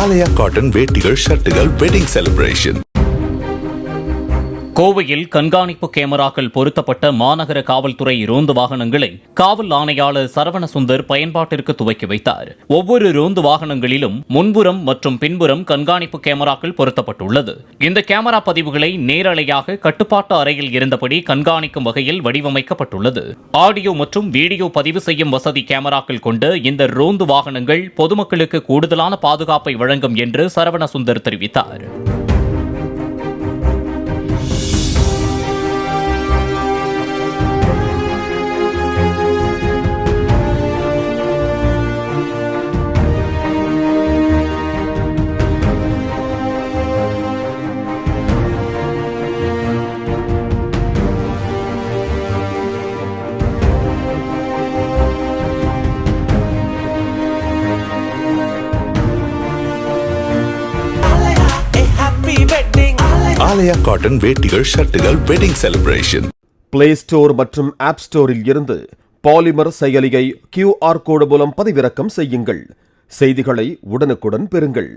ஆலயா cotton வேட்டிகள், ஷர்ட்டுகள், wedding celebration. கோவையில் கண்காணிப்பு கேமராக்கள் பொருத்தப்பட்ட மாநகர காவல்துறை ரோந்து வாகனங்களை காவல் ஆணையாளர் சரவணசுந்தர் பயன்பாட்டிற்கு துவக்கி வைத்தார். ஒவ்வொரு ரோந்து வாகனங்களிலும் முன்புறம் மற்றும் பின்புறம் கண்காணிப்பு கேமராக்கள் பொருத்தப்பட்டுள்ளது. இந்த கேமரா பதிவுகளை நேரலையாக கட்டுப்பாட்டு அறையில் இருந்தபடி கண்காணிக்கும் வகையில் வடிவமைக்கப்பட்டுள்ளது. ஆடியோ மற்றும் வீடியோ பதிவு செய்யும் வசதி கேமராக்கள் கொண்ட இந்த ரோந்து வாகனங்கள் பொதுமக்களுக்கு கூடுதலான பாதுகாப்பை வழங்கும் என்று சரவணசுந்தர் தெரிவித்தார். ஆலயா காட்டன் வேட்டிகள், ஷர்ட்டுகள், வெட்டிங் செலிப்ரேஷன். பிளே ஸ்டோர் மற்றும் ஆப் ஸ்டோரில் இருந்து பாலிமர் செயலியை QR கோடு மூலம் பதிவிறக்கம் செய்யுங்கள். செய்திகளை உடனுக்குடன் பெறுங்கள்.